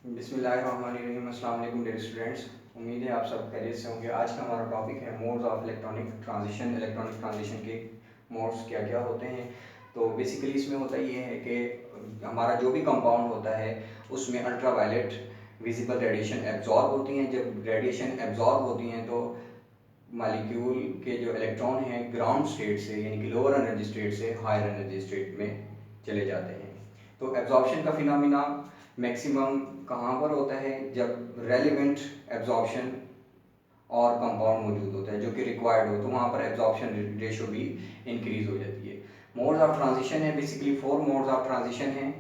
बिस्मिल्लाहिर्रहमानिर्रहीम। अस्सलाम वालेकुम डियर स्टूडेंट्स। उम्मीद है आप सब खैरियत से होंगे। आज का हमारा टॉपिक है modes of electronic transition. Electronic transition के मोड्स क्या क्या होते हैं। तो बेसिकली इसमें होता ये है कि हमारा जो भी कंपाउंड होता है उसमें अल्ट्रावायलेट विजिबल रेडिएशन एब्जॉर्ब होती हैं। जब रेडिएशन एब्जॉर्ब होती हैं तो मालिक्यूल के जो इलेक्ट्रॉन हैं ग्राउंड स्टेट से यानी कि लोअर एनर्जी स्टेट से हायर एनर्जी स्टेट में चले जाते हैं। तो एब्जॉर्प्शन का फिनोमिना मैक्सिमम कहाँ पर होता है? जब रेलिवेंट एब्जॉर्प्शन और कंपाउंड मौजूद होता है जो कि रिक्वायर्ड हो, तो वहाँ पर एब्जॉर्प्शन रेशो भी इंक्रीज हो जाती है। मोड्स ऑफ ट्रांजिशन है बेसिकली 4 मोड्स ऑफ ट्रांजिशन हैं।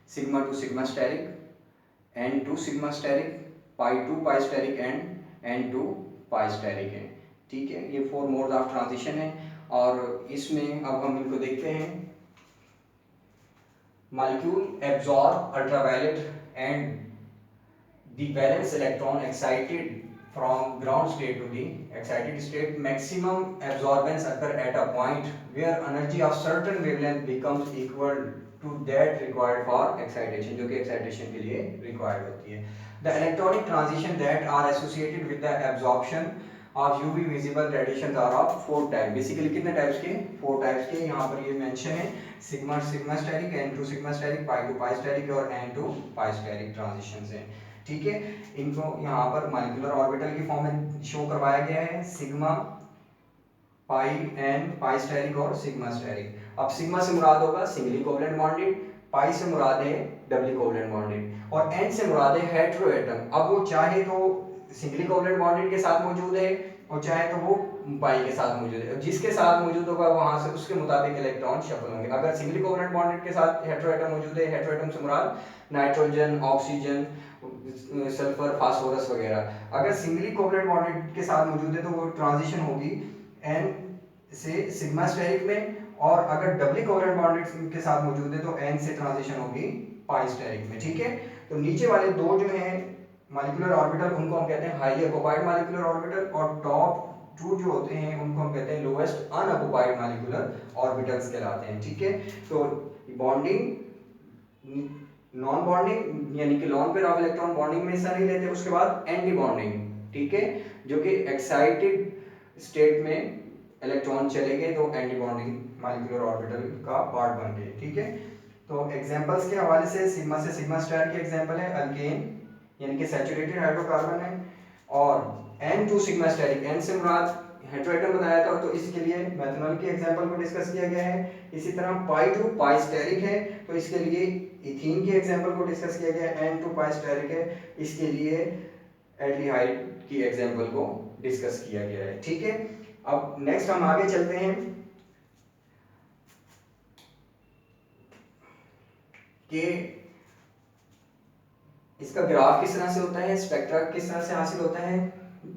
Sigma to sigma steric, n to sigma steric, pi to pi steric and n to pi steric है। ठीक है, ये 4 मोड्स ऑफ ट्रांजिशन है। और इसमें अब हम इनको देखते हैं। Molecule absorb ultraviolet and the valence electron excited from ground state to the excited state. Maximum absorbance occur at a point where energy of certain wavelength becomes equal to that required for excitation, जो कि excitation के लिए required होती है. The electronic transition that are associated with the absorption of UV visible radiations are of 4 type. Basically कितने types के? 4 types के यहाँ पर ये मेंशन है। Sigma sigma steric, n to sigma steric, pi to pi star और n to pi star transitions हैं। ठीक है, इनको यहाँ पर मॉलिक्यूलर ऑर्बिटल की फॉर्म में शो करवाया गया है। Sigma, pi, n, pi star और सिग्मा स्टेरिक। अब सिग्मा से मुराद होगा सिंगली कोवलेंट बॉन्डेड, पाई से मुराद है डबली कोवलेंट बॉन्डेड और एन से मुराद है हेटेरो एटम। अब वो चाहे तो सिंगली कोवलेंट बॉन्डेड के साथ मौजूद है और चाहे तो वो पाई के साथ मौजूद है। जिसके साथ मौजूद होगा वहां से उसके मुताबिक इलेक्ट्रॉन शफल होंगे। अगर सिंगली कोवलेंट बॉन्डेड के साथ हेटेरो एटम मौजूद है, हेटेरो एटम से मुराद नाइट्रोजन, ऑक्सीजन, सल्फर, फास्फोरस वगैरह। अगर सिंगली कोवलेंट बॉन्डेड के साथ मौजूद है तो वो ट्रांजिशन होगी एन से सिग्मा स्टेरिक में, और अगर डबली कोवलेंट बॉन्डेड के साथ मौजूद है तो एन से ट्रांजिशन होगी पाई स्टेरिक में। ठीक है, तो नीचे वाले दो जो हैं मॉलिक्यूलर ऑर्बिटल उनको हम कहते हैं हाईली ऑक्युपाइड मॉलिक्यूलर ऑर्बिटल, और टॉप टू जो होते हैं उनको हम कहते हैं लोएस्ट अनऑक्युपाइड मॉलिक्यूलर ऑर्बिटल्स कहलाते हैं। ठीक है, तो बॉन्डिंग, नॉन बॉन्डिंग यानी कि lone pair of electron bonding में हिस्सा नहीं लेते। उसके बाद एंटी बॉन्डिंग, ठीक है, जो कि एक्साइटेड स्टेट में इलेक्ट्रॉन चले गए तो एंटी बॉन्डिंग मॉलिक्यूलर ऑर्बिटल का पार्ट बन गए। ठीक है, तो एग्जांपल्स के हवाले से सिग्मा स्टार की एग्जांपल है अल्केन यानी कि सैचुरेटेड हाइड्रोकार्बन है, और n to sigma steric, n से मुराद हेटेरोएटम बताया था तो इसके लिए मेथनॉल की एग्जांपल को डिस्कस किया गया है। इसी तरह पाई टू पाई स्टेरिक है तो इसके लिए इथीन की एग्जांपल को डिस्कस किया गया है। एन टू पाई स्टेरिक है, इसके लिए एल्डिहाइड की एग्जांपल को डिस्कस किया गया है। ठीक है, अब नेक्स्ट हम आगे चलते हैं कि इसका ग्राफ किस तरह से होता है, स्पेक्ट्रा किस तरह से हासिल होता है।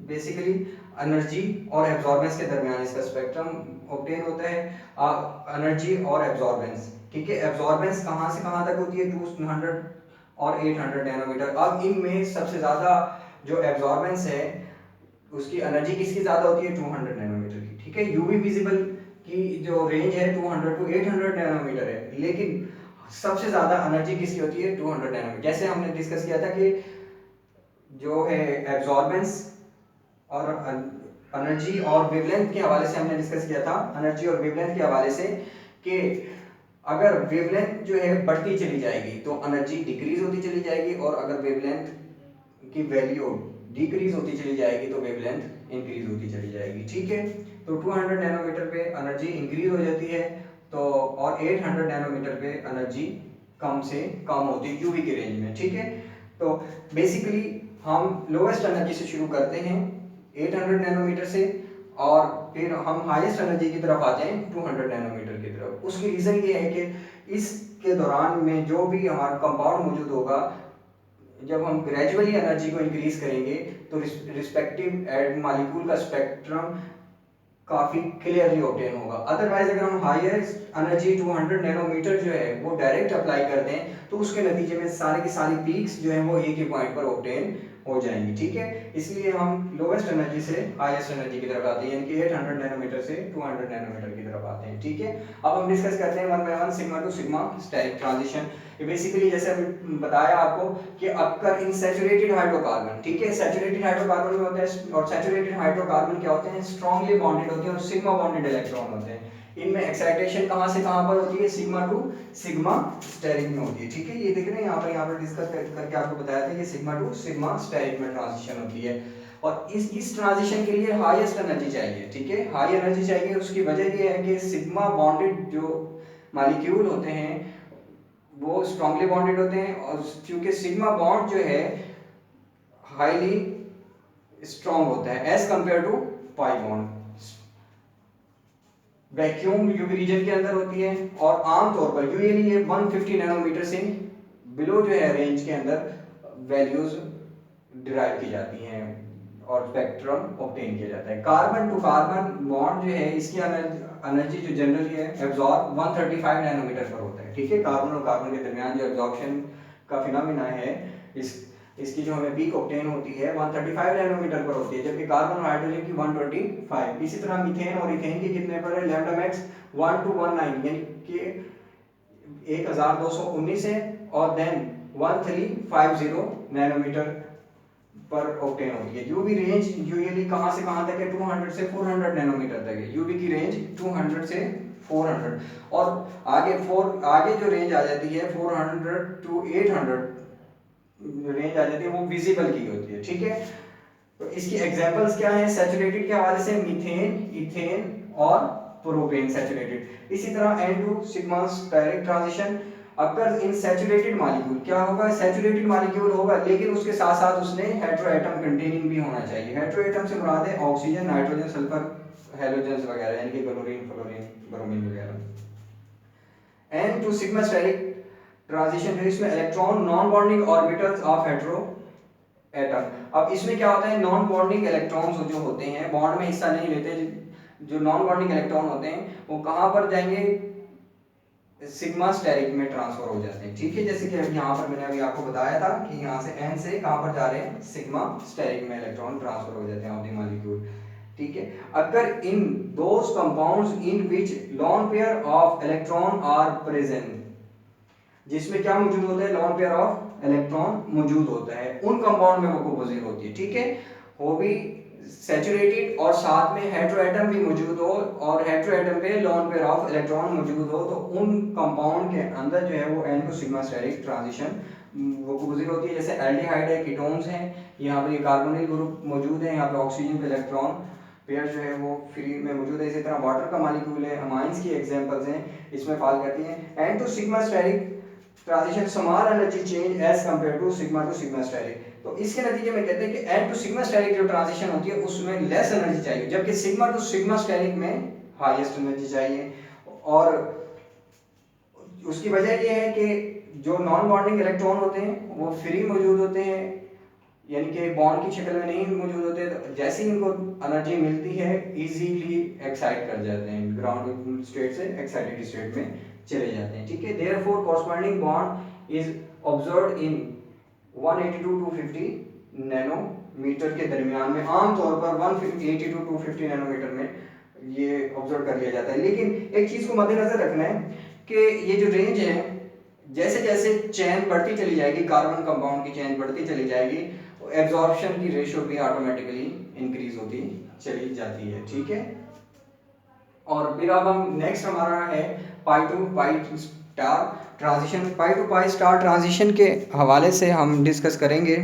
बेसिकली एनर्जी और एब्जॉर्बेंस के दरमियान इसका स्पेक्ट्रम ऑब्टेन होता है, एनर्जी और एब्जॉर्बेंस। ठीक है, एब्जॉर्बेंस कहाँ से कहाँ तक होती है? 200 और 800 नैनोमीटर। अब इनमें सबसे ज़्यादा जो एब्जॉर्बेंस है उसकी एनर्जी किसकी ज़्यादा होती है? 200 नैनोमीटर की। ठीक है, यूवी विजिबल की जो रेंज है 200 टू 800 नैनोमीटर है, लेकिन सबसे ज़्यादा एनर्जी किसकी होती है? 200 नैनोमीटर। जैसे हमने डिस्कस किया था कि जो है एब्जॉर्बेंस और एनर्जी और वेवलेंथ के हवाले से हमने डिस्कस किया था, एनर्जी और वेवलेंथ के हवाले से, कि अगर वेवलेंथ जो है बढ़ती चली जाएगी तो एनर्जी डिक्रीज होती चली जाएगी, और अगर वेवलेंथ की वैल्यू डिक्रीज होती चली जाएगी तो वेवलेंथ इंक्रीज होती चली जाएगी। ठीक है, तो 200 नैनोमीटर पे एनर्जी इंक्रीज हो जाती है तो, और 800 नैनोमीटर पे एनर्जी कम से कम होती है यूवी के रेंज में। ठीक है, तो बेसिकली हम लोएस्ट एनर्जी से शुरू करते हैं 800 नैनोमीटर से, और फिर हम हाईएस्ट एनर्जी की तरफ आते हैं 200 नैनोमीटर की तरफ। उसकी रीज़न ये है कि इसके दौरान में जो भी हमारा कंपाउंड मौजूद होगा, जब हम ग्रेजुअली एनर्जी को इंक्रीज करेंगे तो रिस्पेक्टिव मॉलिक्यूल का स्पेक्ट्रम काफ़ी क्लियरली ऑब्टेन होगा। अदरवाइज अगर हम हायर एनर्जी 200 नैनोमीटर जो है वो डायरेक्ट अप्लाई कर दें तो उसके नतीजे में सारी की सारी पीक्स जो है वो एक ही पॉइंट पर ऑब्टेन हो जाएंगी, ठीक है। इसलिए हम लोवेस्ट एनर्जी से हाईएस्ट एनर्जी की तरफ आते हैं, यानी कि 800 नैनोमीटर से 200 नैनोमीटर की तरफ आते हैं, ठीक है। अब हम डिस्कस करते हैं one by one sigma to sigma steric transition. Basically जैसे अभी बताया आपको कि अक्कर इन सैचुरेटेड हाइड्रोकार्बन, ठीक है। सैचुरेटेड हाइड्रोकार्बन में होते हैं, और सैचुरेटेड हाइड्रोकार्बन क्या होते हैं, स्ट्रांगली बॉन्डेड होते हैं और सिग्मा बॉन्डेड इलेक्ट्रॉन होते हैं। इनमें एक्साइटेशन कहां से कहां पर होती है, सिग्मा टू सिग्मा स्टेरिक में होती है, ठीक है। ये देख रहे हैं यहाँ पर डिस्कस करके आपको बताया था, ये सिग्मा टू सिग्मा स्टेरिक में ट्रांजिशन होती है। और इस ट्रांजिशन के लिए हाईएस्ट एनर्जी चाहिए, ठीक है, हाई एनर्जी चाहिए। उसकी वजह ये है कि सिग्मा बॉन्डेड जो मॉलिक्यूल होते हैं वो स्ट्रांगली बॉन्डेड होते हैं, और क्योंकि सिग्मा बॉन्ड जो है हाईली स्ट्रांग होता है as compare to pi bond. Vacuum UV region के अंदर होती है, और आमतौर पर यूजुअली ये 150 नैनोमीटर से बिलो जो है रेंज के अंदर वैल्यूज डिराइव की जाती हैं और स्पेक्ट्रम ऑब्टेन किया जाता है। कार्बन टू कार्बन बॉन्ड जो है इसकी एनर्जी जो जनरली है एब्जॉर्ब 135 नैनोमीटर पर होता है, ठीक है। कार्बन और कार्बन के दरमियान जो एब्जॉर्प्शन का फिनोमेना है इसकी जो हमें पीक ऑब्टेन होती है 135 नैनोमीटर पर होती है, जबकि कार्बन और हाइड्रोजन की 125। इसी तरह मीथेन और इथेन की कितने पर है, लैम्डा मैक्स 1 to 19 यानी कि 1219 है, और देन 1350 नैनोमीटर पर ऑब्टेन होती है। यूवी रेंज यूजुअली कहां से कहां तक है, 200 से 400 नैनोमीटर तक है। यूवी की रेंज 200 से 400, और आगे जो रेंज आ जाती है 400 to 800 रेंज आ जाती है, वो विजिबल की होती है, ठीक है। तो इसकी एग्जांपल्स क्या हैं, सैचुरेटेड के हवाले से मीथेन, इथेन और प्रोपेन सैचुरेटेड। इसी तरह N2 सिग्मा स्टेरिक ट्रांजिशन अगर इन सैचुरेटेड मॉलिक्यूल क्या होगा, सैचुरेटेड मॉलिक्यूल होगा, लेकिन उसके साथ साथ उसने हेटेरोएटम कंटेनिंग भी होना चाहिए। हेटेरोएटम से मुराद है ऑक्सीजन, नाइट्रोजन, सल्फर, हैलोजेंस वगैरह, यानी कि क्लोरीन, फ्लोरीन, ब्रोमीन वगैरह। N2 सिग्मा स्टेरिक ट्रांजिशन है, इसमें electron non bonding orbitals of hetero atom. अब इसमें क्या होता है, नॉन बॉन्डिंग इलेक्ट्रॉन्स जो होते हैं बॉन्ड में हिस्सा नहीं लेते, जो नॉन बॉन्डिंग इलेक्ट्रॉन होते हैं वो कहां पर जाएंगे, सिग्मा स्टेरिक में ट्रांसफर हो जाते हैं, ठीक है। जैसे कि यहाँ पर मैंने अभी आपको बताया था कि यहाँ से N से कहां पर जा रहे हैं, सिग्मा स्टेरिक में इलेक्ट्रॉन ट्रांसफर हो जाते हैं ऑफ द मॉलिक्यूल, ठीक है। अगर in those compounds in which lone pair of electron are present, जिसमें क्या मौजूद होता है, लोन पेयर ऑफ इलेक्ट्रॉन मौजूद होता है, उन कंपाउंड में वो कंपोजिट होती है, ठीक है। वो भी सैचुरेटेड और साथ में हेटेरोएटम भी मौजूद हो, और हेटेरोएटम पे लोन पेयर ऑफ इलेक्ट्रॉन मौजूद हो, तो उन कंपाउंड के अंदर जो है वो N2 सिग्मा स्टेरिक ट्रांजिशन वो कंपोजिट होती है। जैसे एल्डिहाइड है, कीटोन्स हैं, यहाँ पर ये कार्बोनिल ग्रुप मौजूद है, यहाँ पे ऑक्सीजन पे इलेक्ट्रॉन पेयर जो है वो फ्री में मौजूद है। इसी तरह वाटर का मॉलिक्यूल है, अमाइंस की एग्जांपल्स हैं, इसमें फॉल करती हैं। N2 sigma steric transition small energy change as compare to sigma steric. तो इसके नतीजे में कहते हैं कि N2 सिग्मा स्टेरिक जो ट्रांजिशन होती है उसमें लेस एनर्जी चाहिए, जबकि सिग्मा टू सिग्मा स्टेरिक में हाईएस्ट एनर्जी चाहिए। और उसकी वजह यह है कि जो नॉन बॉन्डिंग इलेक्ट्रॉन होते हैं वो फ्री मौजूद होते हैं, यानी कि बॉन्ड की शक्ल में नहीं मौजूद होते, तो जैसे ही इनको एनर्जी मिलती है इजीली एक्साइट कर जाते हैं, ग्राउंड स्टेट से एक्साइटेड स्टेट में चले जाते हैं, ठीक है। Therefore corresponding bond is observed in 182 to 250 nanometer के दरमियान में, आमतौर पर 180 to 250 नैनोमीटर में ये ऑब्जर्व कर लिया जाता है। लेकिन एक चीज को मद्देनजर रखना है कि ये जो रेंज है जैसे जैसे चेन बढ़ती चली जाएगी, कार्बन कंपाउंड की चेन बढ़ती चली जाएगी, एब्जॉर्प्शन की रेशियो भी ऑटोमेटिकली इंक्रीज होती चली जाती है, ठीक है। और फिर अब हम नेक्स्ट हमारा है pi to pi star transition. Pi to pi star transition के हवाले से हम डिस्कस करेंगे।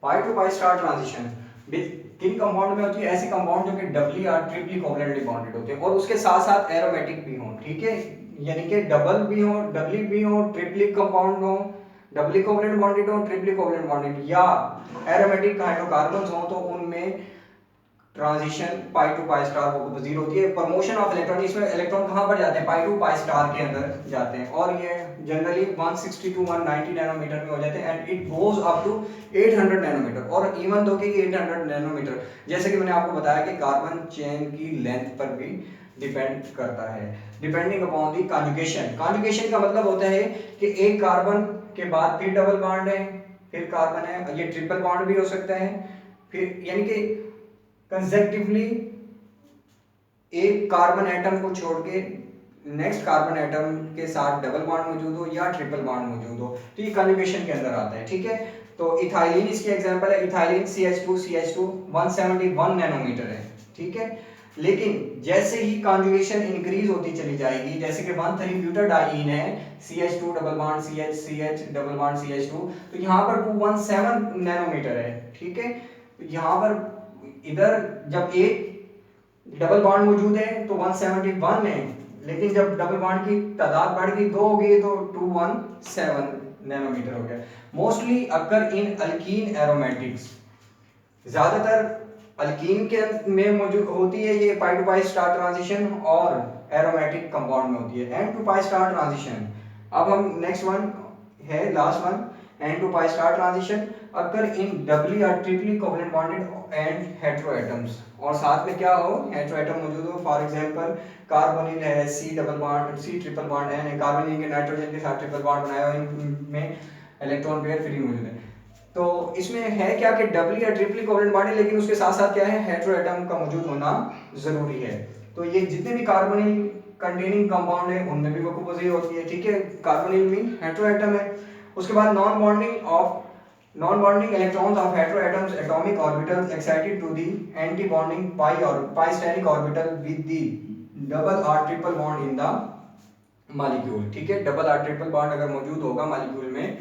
Pi to pi star transition किन कंपाउंड में होती है, ऐसे कंपाउंड जो कि डबली या ट्रिपली कोवलेंटली बॉन्डेड होते हैं और उसके साथ साथ एरोमेटिक भी हों, ठीक है, यानी कि डबल भी हो, डबली भी हो, ट्रिपली कंपाउंड हो, डबली कोवलेंट बॉन्डेड हो, ट्रिपली कोवलेंट बॉन्डेड, या एरोमेटिक हाइड्रोकार्बन्स हो, तो उनमें transition pi to pi star वो कंपोजिट होती है। प्रमोशन ऑफ इलेक्ट्रॉन, इसमें इलेक्ट्रॉन कहां पर जाते हैं, पाई टू पाई स्टार के अंदर जाते हैं, और ये जनरली 160 to 190 नैनोमीटर में हो जाते हैं, and it goes up to 800 nanometer. और इवन दो कि 800 नैनोमीटर जैसे कि मैंने आपको बताया कि कार्बन चेन की लेंथ पर भी डिपेंड करता है, depending upon the conjugation. Conjugation का मतलब होता है कि एक कार्बन के बाद फिर डबल बॉन्ड है, फिर कार्बन है, ये ट्रिपल बॉन्ड भी हो सकता है, फिर यानी कि कंसेक्टिवली एक कार्बन एटम को छोड़ के नेक्स्ट कार्बन एटम के साथ डबल बॉन्ड मौजूद हो या ट्रिपल बॉन्ड मौजूद हो, तो ये कन्जुगेशन के अंदर आता है। ठीक है, तो इथाइलिन इसकी एग्जांपल है, इथाइलिन CH2 171 नैनोमीटर है। ठीक है, लेकिन जैसे ही कॉन्जुगेशन इंक्रीज होती चली जाएगी, जैसे कि 1,3 ब्यूटाडाइन है, CH2 double bond CH double bond CH2, तो यहाँ पर 217 नैनोमीटर है। ठीक है, तो यहाँ पर इधर जब एक डबल बॉन्ड मौजूद है तो 171 है, लेकिन जब डबल बॉन्ड की तादाद बढ़ गई 2 हो गई तो 217 नैनोमीटर हो गया। Mostly occur in alkene aromatics, ज्यादातर अल्कीन के में मौजूद होती है ये pi to pi star transition और एरोमेटिक कंपाउंड में होती है n to pi star transition. अब हम नेक्स्ट वन है last one, n to pi star transition occur in doubly और triply covalent bonded and hetero atoms, और साथ में क्या हो, हेटेरो एटम मौजूद हो। फॉर एग्जांपल कार्बोनिल है, C double bond C triple bond N है, कार्बोनिल के नाइट्रोजन के साथ ट्रिपल बॉन्ड बनाया हुआ है, इनमें इलेक्ट्रॉन पेयर फ्री मौजूद है। तो इसमें है क्या कि डबली या ट्रिपली कोवलेंट बॉन्ड है, लेकिन उसके साथ साथ क्या है, हेटेरो एटम का मौजूद होना जरूरी है। तो ये जितने भी कार्बोनिल कंटेनिंग कंपाउंड है उनमें भी वैकोपोजी होती है। ठीक है, कार्बोनिल मीन हेटेरो एटम है। उसके बाद non bonding electrons of hetero atoms atomic orbitals excited to the anti bonding pi और pi star orbital with the double और triple bond in the molecule. ठीक है, डबल और ट्रिपल बॉन्ड अगर मौजूद होगा मॉलिक्यूल में,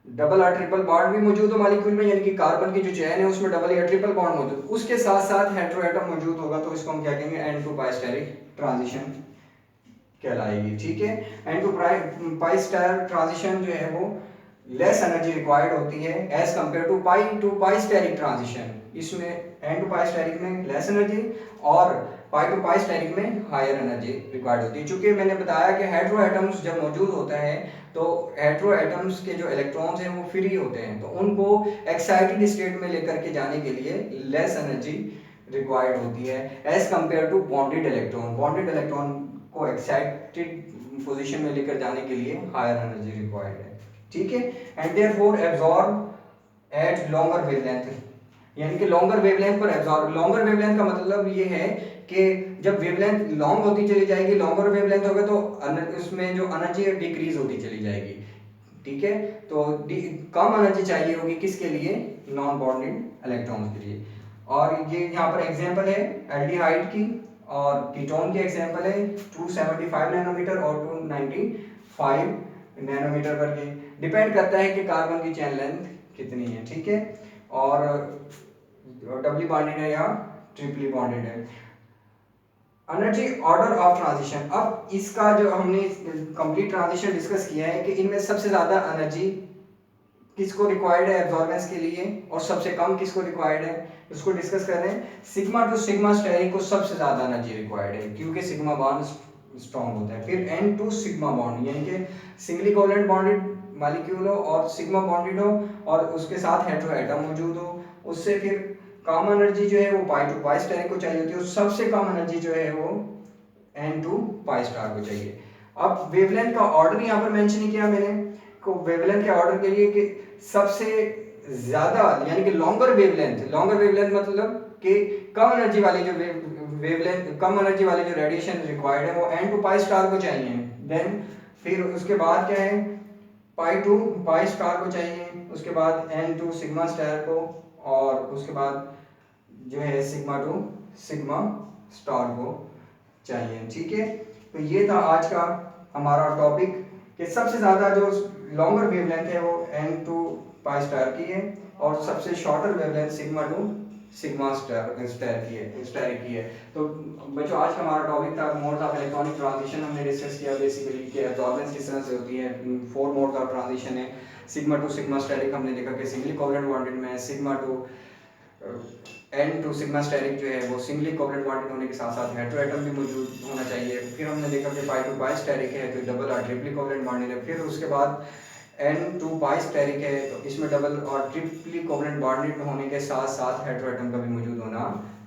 डबल और ट्रिपल बॉन्ड भी मौजूद हो मॉलिक्यूल में, यानी कि कार्बन की जो चेन है उसमें डबल या ट्रिपल बॉन्ड मौजूद, उसके साथ साथ हेटेरो एटम मौजूद होगा, तो इसको हम क्या कहेंगे, n to pi star transition कहलाएगी। ठीक है, n to pi star transition जो है वो लेस एनर्जी रिक्वायर्ड होती है as compare to pi star transition. इसमें एन टू पाई स्टेरिक में लेस एनर्जी और पाई टू पाई स्टेरिक में हायर एनर्जी रिक्वायर्ड होती है। चूंकि मैंने बताया कि हेटेरो एटम्स जब मौजूद होता है तो हेटेरो एटम्स के जो इलेक्ट्रॉन्स हैं वो फ्री होते हैं, तो उनको एक्साइटेड स्टेट में लेकर के जाने के लिए लेस एनर्जी रिक्वायर्ड होती है as compare to bonded electron. Bonded electron को एक्साइटेड पोजीशन में लेकर जाने के लिए हायर एनर्जी रिक्वायर्ड है। ठीक है, and therefore absorb at longer wavelength, यानी कि लॉन्गर वेवलेंथ पर एब्जॉर्ब। लॉन्गर वेवलेंथ का मतलब ये है कि जब वेवलेंथ लॉन्ग होती चली जाएगी, लॉन्गर वेवलेंथ होगा तो उसमें जो एनर्जी है डिक्रीज होती चली जाएगी। ठीक है, तो कम एनर्जी चाहिए होगी किसके लिए, नॉन बॉन्डेड इलेक्ट्रॉन्स के लिए। और ये यहाँ पर एग्जांपल है एल्डिहाइड की, और कीटोन की एग्जांपल है 275 नैनोमीटर और 295 नैनोमीटर पर। के डिपेंड करता है कि कार्बन की चेन लेंथ कितनी है। ठीक है, और डबली बॉन्डेड है या ट्रिपली बॉन्डेड है। एनर्जी ऑर्डर ऑफ ट्रांजिशन, अब इसका जो हमने कंप्लीट ट्रांजिशन डिस्कस किया है कि इनमें सबसे ज्यादा एनर्जी किसको रिक्वायर्ड है एब्जॉर्बेंस के लिए और सबसे कम किसको रिक्वायर्ड है, उसको डिस्कस कर रहे हैं। सिग्मा टू सिग्मा स्टेरिक को सबसे ज्यादा एनर्जी रिक्वायर्ड है क्योंकि सिग्मा बॉन्ड स्ट्रॉन्ग होता है। फिर एन टू सिग्मा बॉन्ड, यानी कि सिंगली कोवलेंट बॉन्डेड मॉलिक्यूल हो और सिग्मा बॉन्डेड हो और उसके साथ हेटेरो एटम मौजूद हो, उससे फिर कम एनर्जी जो है वो पाई टू पाई स्टेरिक को चाहिए होती है, और सबसे कम एनर्जी जो है वो एन टू पाई स्टार को चाहिए। अब वेवलेंथ का ऑर्डर यहाँ पर मेंशन किया मैंने को वेवलेंथ के ऑर्डर के लिए कि सबसे ज्यादा यानी कि लॉन्गर वेवलेंथ मतलब कि कम एनर्जी वाली जो वेवलेंथ, कम एनर्जी वाली जो रेडिएशन रिक्वायर्ड है वो एन टू पाई स्टार को चाहिए। देन फिर उसके बाद क्या है, पाई टू पाई स्टार को चाहिए, उसके बाद एन टू सिग्मा स्टार को, और उसके बाद जो है सिग्मा टू सिग्मा स्टार को चाहिए। ठीक है, तो ये था आज का हमारा टॉपिक कि सबसे ज़्यादा जो लॉन्गर वेवलेंथ है वो एन टू पाई स्टार की है और सबसे shorter wavelength sigma to sigma star की है। तो बच्चों आज का हमारा टॉपिक था मोड्स ऑफ इलेक्ट्रॉनिक ट्रांजिशन। हमने डिस्कस किया बेसिकली कि एब्जॉर्बेंस किस तरह से होती है। 4 मोड्स ऑफ ट्रांजिशन है। सिग्मा टू सिग्मा स्टेरिक हमने देखा कि सिंगली कोवलेंट बॉन्डेड में है। Sigma to n to sigma steric जो है वो सिंगली कोवलेंट बॉन्डेड होने के साथ साथ हेटेरो एटम भी मौजूद होना चाहिए। फिर हमने देखा कि पाई टू पाई स्टेरिक है तो डबल और ट्रिपली कोवलेंट बॉन्डेड है। फिर उसके बाद एन टू पाई स्टेरिक है तो इसमें डबल और ट्रिपली कोवलेंट बॉन्डेड होने के साथ साथ हेटेरो एटम का भी मौजूद होना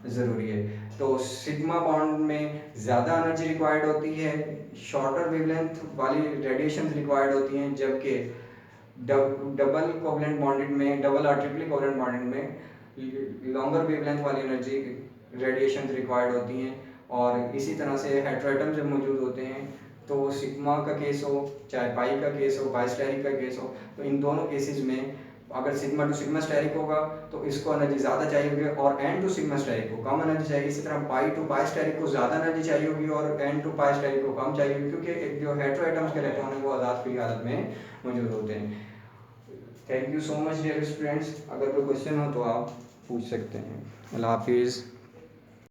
ज़रूरी है। तो सिग्मा बॉन्ड में ज़्यादा एनर्जी रिक्वायर्ड होती है, शॉर्टर वेवलेंथ वाली रेडिएशन रिक्वायर्ड होती हैं, जबकि डबल कोवलेंट बॉन्डेड में, डबल और ट्रिपली कोवलेंट बॉन्डेड में लॉन्गर वेवलेंथ वाली एनर्जी रेडिएशन रिक्वायर्ड होती हैं। और इसी तरह से हेटेरोएटम जब मौजूद होते हैं तो सिग्मा का केस हो चाहे पाई का केस हो, बाइस्टेरिक का केस हो, तो इन दोनों केसेस में अगर सिग्मा टू सिग्मा स्टेरिक होगा तो इसको एनर्जी ज़्यादा चाहिए होगी, और एन टू सिग्मा स्टेरिक को कम एनर्जी चाहिए। इसी तरह पाई टू पाई स्टेरिक को ज़्यादा एनर्जी चाहिए होगी और एन टू पाई स्टेरिक को कम चाहिए होगी, क्योंकि जो हेटेरोएटम्स के इलेक्ट्रॉन है वो आज़ाद फ्री हालत में मौजूद होते हैं। Thank you so much dear students. अगर कोई क्वेश्चन हो तो आप पूछ सकते हैं। अल्लाह हाफिज़।